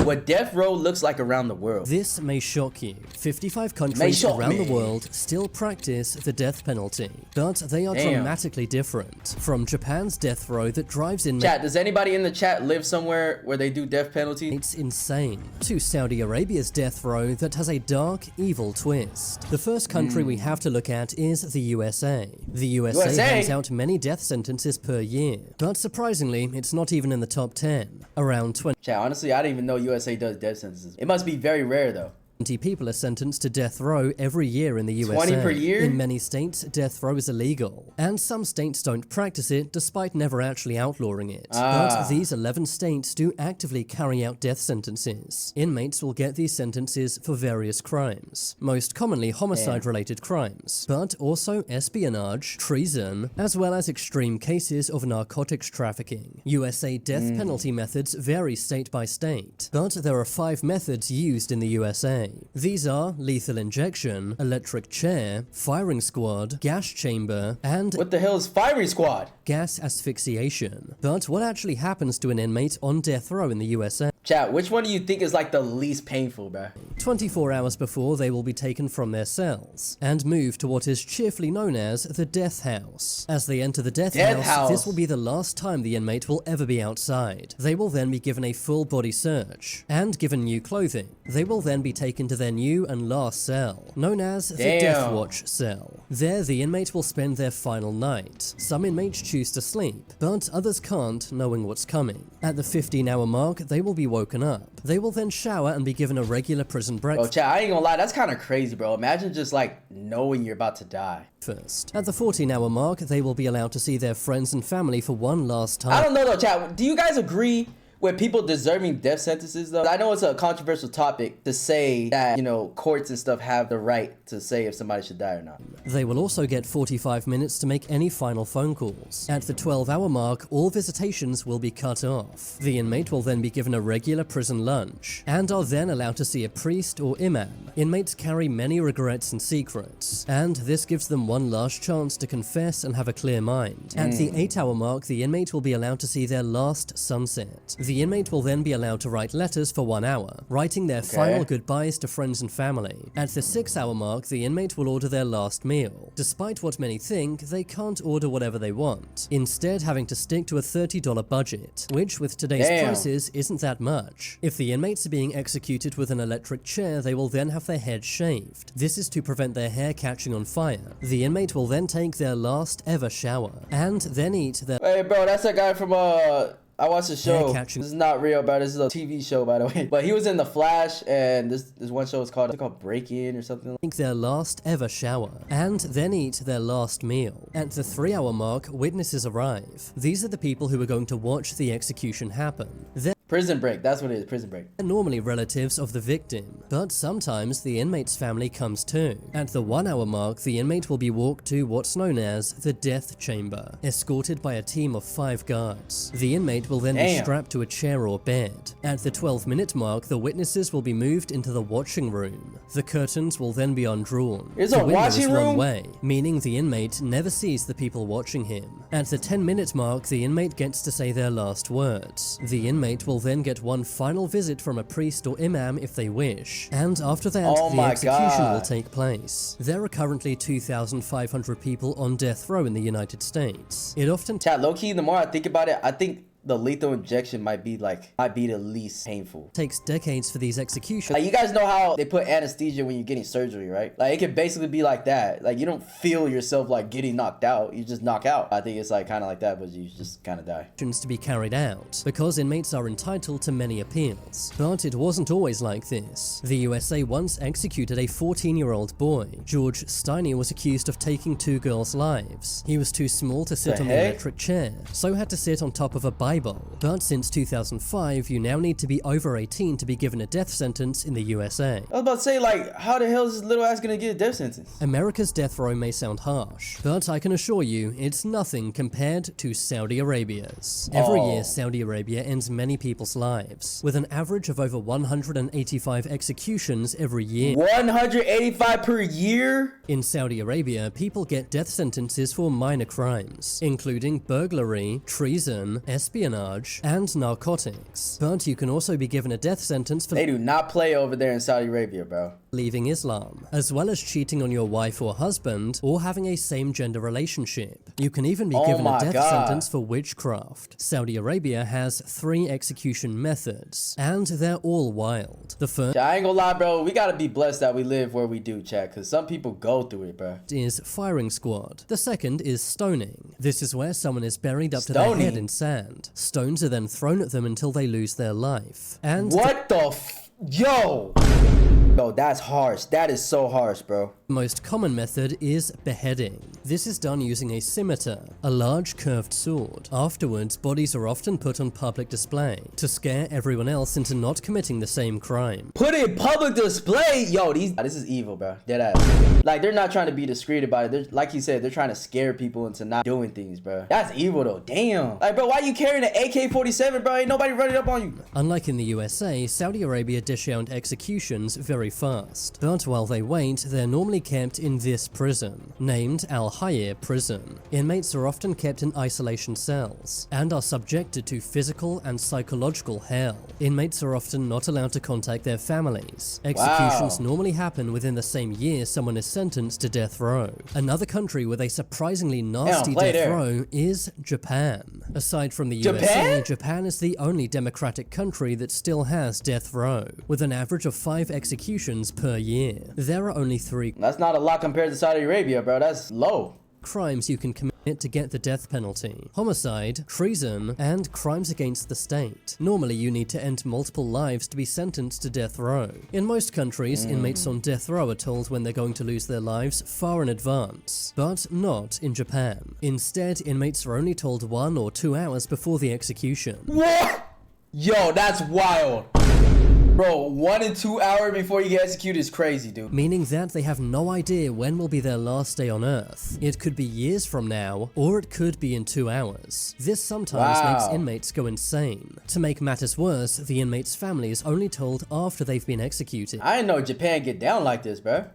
what death row looks like around the world. This may shock you. 55 countries around the world still practice the death penalty, but they are dramatically different. From Japan's death row that drives in... Chat, does anybody in the chat live somewhere where they do death penalty? It's insane. To Saudi Arabia's death row that has a dark, evil twist. The first country we have to look at is the USA. The USA hands out many death sentences per year, but surprisingly, it's not even in the top 10. Around 20... Chat, honestly, I didn't even know USA does death sentences. It must be very rare though. 20 people are sentenced to death row every year in the USA. 20 per year? In many states, death row is illegal, and some states don't practice it despite never actually outlawing it. But these 11 states do actively carry out death sentences. Inmates will get these sentences for various crimes, most commonly homicide-related crimes, but also espionage, treason, as well as extreme cases of narcotics trafficking. USA death penalty methods vary state by state, but there are 5 methods used in the USA. These are lethal injection, electric chair, firing squad, gas chamber, and... What the hell is firing squad? Gas asphyxiation. But what actually happens to an inmate on death row in the USA? Chat, which one do you think is like the least painful, bruh? 24 hours before they will be taken from their cells and moved to what is cheerfully known as the death house. As they enter the death house, this will be the last time the inmate will ever be outside. They will then be given a full body search and given new clothing. They will then be taken to their new and last cell, known as the Death Watch cell. There, the inmate will spend their final night. Some inmates choose to sleep, but others can't, knowing what's coming. At the 15-hour mark, they will be woken up. They will then shower and be given a regular prison breakfast. Oh, chat, I ain't gonna lie, that's kind of crazy, bro. Imagine just like knowing you're about to die. First. At the 14-hour mark, they will be allowed to see their friends and family for one last time. I don't know though, chat. Do you guys agree with people deserving death sentences though? I know it's a controversial topic to say that, you know, courts and stuff have the right to say if somebody should die or not. They will also get 45 minutes to make any final phone calls. At the 12-hour mark, all visitations will be cut off. The inmate will then be given a regular prison lunch and are then allowed to see a priest or imam. Inmates carry many regrets and secrets, and this gives them one last chance to confess and have a clear mind. At the 8-hour mark, the inmate will be allowed to see their last sunset. The inmate will then be allowed to write letters for 1 hour, writing their final goodbyes to friends and family. At the 6-hour mark, the inmate will order their last meal. Despite what many think, they can't order whatever they want, instead having to stick to a $30 budget, which with today's prices isn't that much. If the inmates are being executed with an electric chair, they will then have their heads shaved. This is to prevent their hair catching on fire. The inmate will then take their last ever shower, and then eat their... Hey bro, that's that guy from I watched the show. This is not real, bro. This is a TV show, by the way. But he was in The Flash, and this one show is called Break-In or something. Take their last ever shower, and then eat their last meal. At the 3-hour mark, witnesses arrive. These are the people who are going to watch the execution happen. Prison break, that's what it is, prison break. They're normally relatives of the victim, but sometimes the inmate's family comes too. At the 1-hour mark, the inmate will be walked to what's known as the death chamber, escorted by a team of 5 guards. The inmate will then be strapped to a chair or bed. At the 12-minute mark, the witnesses will be moved into the watching room. The curtains will then be undrawn. There's a watching room? One way, meaning the inmate never sees the people watching him. At the 10-minute mark, the inmate gets to say their last words. The inmate will then get one final visit from a priest or imam if they wish, and after that, the execution will take place. There are currently 2,500 people on death row in the United States. It often... Chat, low-key, the more I think about it, I think the lethal injection might be the least painful. Takes decades for these executions. Like, you guys know how they put anesthesia when you're getting surgery, right? Like, it can basically be like that. Like, you don't feel yourself like getting knocked out, you just knock out. I think it's like kind of like that, but you just kind of die. To be carried out because inmates are entitled to many appeals. But it wasn't always like this. The USA once executed a 14-year-old boy. George Steiny was accused of taking 2 girls' lives. He was too small to sit on the electric chair, so had to sit on top of a Bible. But since 2005, you now need to be over 18 to be given a death sentence in the USA. I was about to say, like, how the hell is this little ass gonna get a death sentence? America's death row may sound harsh, but I can assure you, it's nothing compared to Saudi Arabia's. Every year, Saudi Arabia ends many people's lives, with an average of over 185 executions every year. 185 per year? In Saudi Arabia, people get death sentences for minor crimes, including burglary, treason, espionage, espionage, and narcotics. But you can also be given a death sentence for They do not play over there in Saudi Arabia, bro. leaving Islam, as well as cheating on your wife or husband, or having a same-gender relationship. You can even be given a death sentence for witchcraft. Saudi Arabia has 3 execution methods, and they're all wild. The first I ain't gonna lie, bro. We gotta be blessed that we live where we do, chat, because some people go through it, bro. is firing squad. The second is stoning. This is where someone is buried up to their head in sand. Stones are then thrown at them until they lose their life. And what the yo? Yo, that's harsh. That is so harsh, bro. the most common method is beheading. This is done using a scimitar, a large curved sword. Afterwards, bodies are often put on public display to scare everyone else into not committing the same crime. Put it in public display? Yo, this is evil, bro. Dead ass. Like, they're not trying to be discreet about it. They're, like you said, they're trying to scare people into not doing things, bro. That's evil, though. Damn. Like, bro, why you carrying an AK-47, bro? Ain't nobody running up on you. Unlike in the USA, Saudi Arabia dish out executions very fast. But while they wait, they're normally kept in this prison, named Al-Hayr Prison. Inmates are often kept in isolation cells, and are subjected to physical and psychological hell. Inmates are often not allowed to contact their families. Executions normally happen within the same year someone is sentenced to death row. Another country with a surprisingly nasty death row is Japan. Aside from the USA, Japan is the only democratic country that still has death row, with an average of 5 executions per year. There are only 3 That's not a lot compared to Saudi Arabia, bro. That's low. crimes you can commit to get the death penalty: homicide, treason, and crimes against the state. Normally, you need to end multiple lives to be sentenced to death row. In most countries, inmates on death row are told when they're going to lose their lives far in advance, but not in Japan. Instead, inmates are only told 1 or 2 hours before the execution. What? Yo, that's wild. Bro, 1 and 2 hours before you get executed is crazy, dude. Meaning that they have no idea when will be their last day on Earth. It could be years from now, or it could be in 2 hours. This sometimes makes inmates go insane. To make matters worse, the inmate's family is only told after they've been executed. I didn't know Japan get down like this, bro.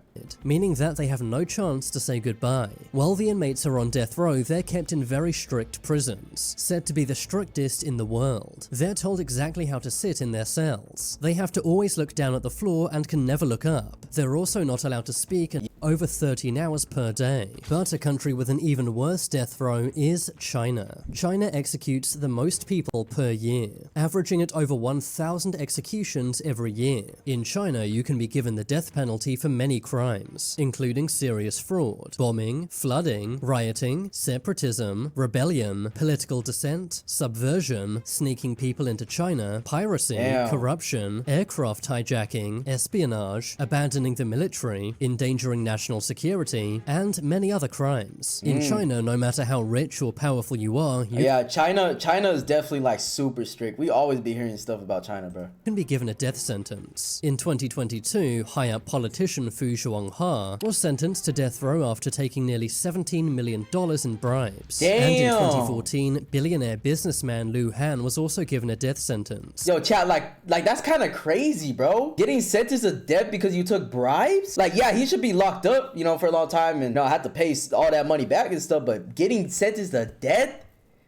Meaning that they have no chance to say goodbye. While the inmates are on death row, they're kept in very strict prisons, said to be the strictest in the world. They're told exactly how to sit in their cells. They have to always look down at the floor and can never look up. They're also not allowed to speak over 13 hours per day. But a country with an even worse death row is China. China executes the most people per year, averaging at over 1,000 executions every year. In China, you can be given the death penalty for many crimes, including serious fraud, bombing, flooding, rioting, separatism, rebellion, political dissent, subversion, sneaking people into China, piracy, corruption, aircraft hijacking, espionage, abandoning the military, endangering national security, and many other crimes. In China, no matter how rich or powerful you are, China is definitely like super strict. We always be hearing stuff about China, bro. can be given a death sentence. In 2022, high-up politician Fu Zhuangha was sentenced to death row after taking nearly $17 million in bribes. Damn. And in 2014, billionaire businessman Liu Han was also given a death sentence. Yo, chat, like that's kind of crazy, bro. Getting sentenced to death because you took bribes? Like, yeah, he should be locked up, you know, for a long time and have to pay all that money back and stuff, but getting sentenced to death?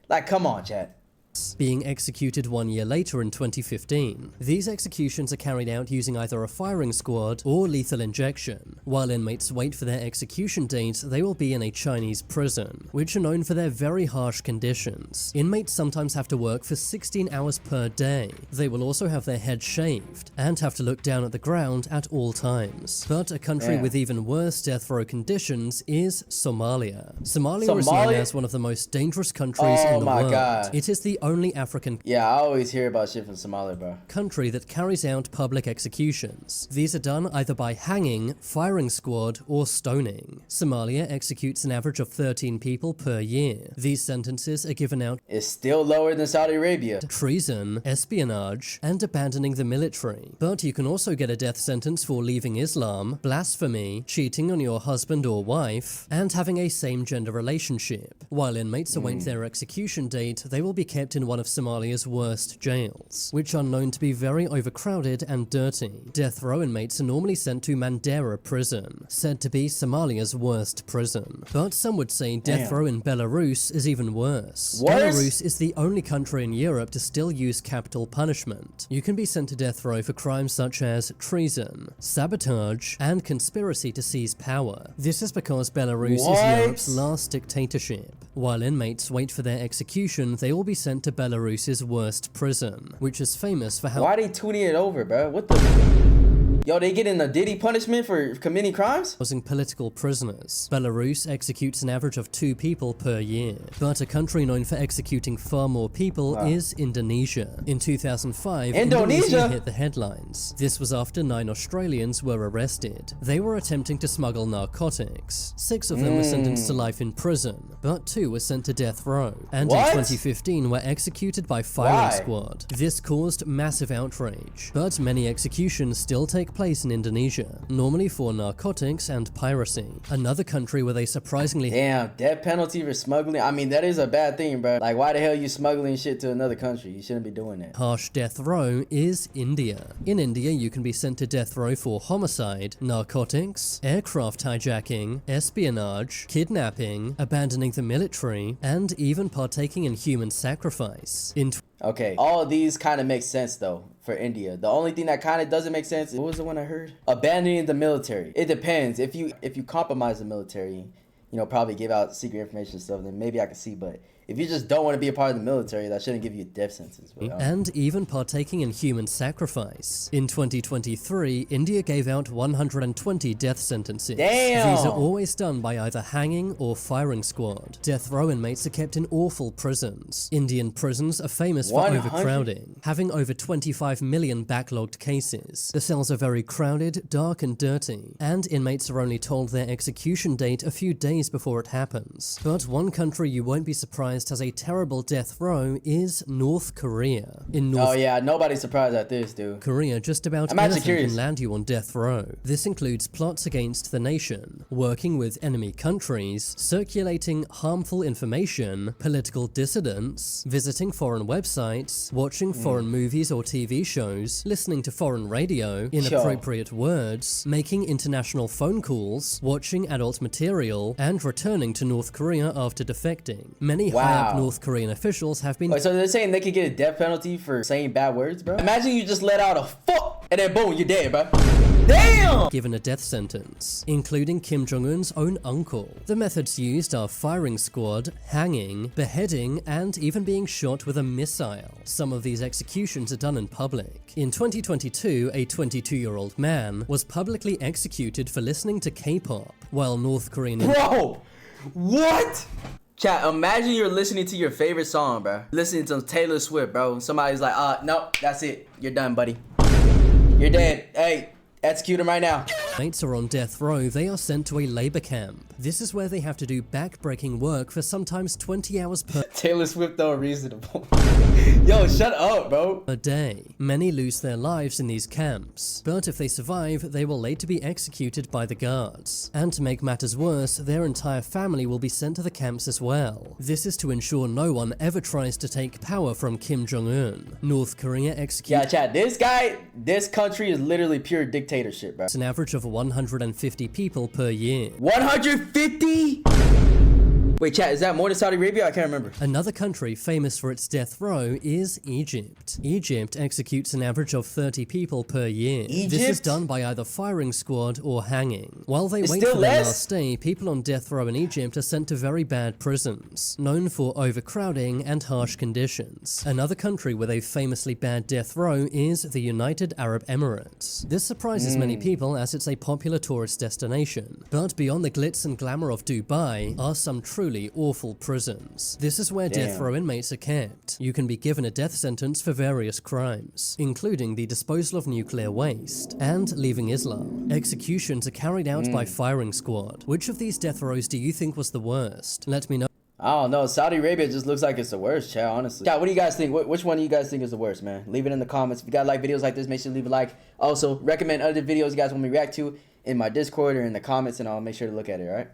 Like, come on, chat. Being executed 1 year later in 2015. These executions are carried out using either a firing squad or lethal injection. While inmates wait for their execution date, they will be in a Chinese prison, which are known for their very harsh conditions. Inmates sometimes have to work for 16 hours per day. They will also have their heads shaved and have to look down at the ground at all times. But a country with even worse death row conditions is Somalia. Somalia is known as one of the most dangerous countries in the world. God. It is the only African I always hear about shit from Somalia, bro. country that carries out public executions. These are done either by hanging, firing squad, or stoning. Somalia executes an average of 13 people per year. These sentences are given out It's still lower than Saudi Arabia. treason, espionage, and abandoning the military. But you can also get a death sentence for leaving Islam, blasphemy, cheating on your husband or wife, and having a same-gender relationship. While inmates await their execution date, they will be kept in one of Somalia's worst jails, which are known to be very overcrowded and dirty. Death row inmates are normally sent to Mandera prison. prison, said to be Somalia's worst prison. But some would say death row in Belarus is even worse. Belarus is the only country in Europe to still use capital punishment. You can be sent to death row for crimes such as treason, sabotage, and conspiracy to seize power. This is because Belarus is Europe's last dictatorship. While inmates wait for their execution, they will be sent to Belarus's worst prison, which is famous for how— Why are they tuning it over, bro? What the— Yo, they getting a Diddy punishment for committing crimes? housing political prisoners. Belarus executes an average of 2 people per year, but a country known for executing far more people is Indonesia. In 2005, Indonesia hit the headlines. This was after 9 Australians were arrested. They were attempting to smuggle narcotics. 6 of them were sentenced to life in prison, but 2 were sent to death row, and in 2015 were executed by firing squad. This caused massive outrage, but many executions still take place in Indonesia, normally for narcotics and piracy. Another country where they surprisingly— Damn, death penalty for smuggling? I mean, that is a bad thing, bro. Like, why the hell you smuggling shit to another country? You shouldn't be doing that. harsh death row is India. In India, you can be sent to death row for homicide, narcotics, aircraft hijacking, espionage, kidnapping, abandoning the military, and even partaking in human sacrifice. Okay, all of these kind of make sense though for India. The only thing that kind of doesn't make sense, what was the one I heard? Abandoning the military. It depends. If you compromise the military, you know, probably give out secret information and stuff, then maybe I can see. But if you just don't want to be a part of the military, that shouldn't give you a death sentence. And even partaking in human sacrifice. In 2023, India gave out 120 death sentences. Damn! These are always done by either hanging or firing squad. Death row inmates are kept in awful prisons. Indian prisons are famous for overcrowding, having over 25 million backlogged cases. The cells are very crowded, dark and dirty, and inmates are only told their execution date a few days before it happens. But one country you won't be surprised has a terrible death row is North Korea. Oh yeah, nobody's surprised at this, dude. Korea, just about anything can land you on death row. This includes plots against the nation, working with enemy countries, circulating harmful information, political dissidents, visiting foreign websites, watching foreign movies or TV shows, listening to foreign radio, inappropriate words, making international phone calls, watching adult material, and returning to North Korea after defecting. Many high-up North Korean officials have been— Wait, so they're saying they could get a death penalty for saying bad words, bro? Imagine you just let out a fuck and then boom, you're dead, bro. Damn! Given a death sentence, including Kim Jong-un's own uncle. The methods used are firing squad, hanging, beheading, and even being shot with a missile. Some of these executions are done in public. In 2022, a 22-year-old man was publicly executed for listening to K-pop, while North Korean— Bro! What? Chat, imagine you're listening to your favorite song, bro. Listening to Taylor Swift, bro. Somebody's like, no, that's it. You're done, buddy. You're dead. Hey, execute him right now. Mates are on death row, they are sent to a labor camp. This is where they have to do back-breaking work for sometimes 20 hours per— Taylor Swift though reasonable. Yo, shut up, bro. a day. Many lose their lives in these camps, but if they survive, they will later be executed by the guards. And to make matters worse, their entire family will be sent to the camps as well. This is to ensure no one ever tries to take power from Kim Jong-un. North Korea executes— Yeah, chat, this country is literally pure dictatorship, bro. It's an average of 150 people per year. 150? Wait, chat, is that more than Saudi Arabia? I can't remember. Another country famous for its death row is Egypt. Egypt executes an average of 30 people per year. This is done by either firing squad or hanging. While they wait for their last day, people on death row in Egypt are sent to very bad prisons, known for overcrowding and harsh conditions. Another country with a famously bad death row is the United Arab Emirates. This surprises many people as it's a popular tourist destination. But beyond the glitz and glamour of Dubai are some truly awful prisons. This is where death row inmates are kept. You can be given a death sentence for various crimes, including the disposal of nuclear waste and leaving Islam. Executions are carried out by firing squad. Which of these death rows do you think was the worst? Let me know. I don't know. Saudi Arabia just looks like it's the worst, chat, honestly. Chat, what do you guys think? Which one do you guys think is the worst, man? Leave it in the comments. If you guys like videos like this, make sure to leave a like. Also, recommend other videos you guys want me to react to in my Discord or in the comments, and I'll make sure to look at it, alright?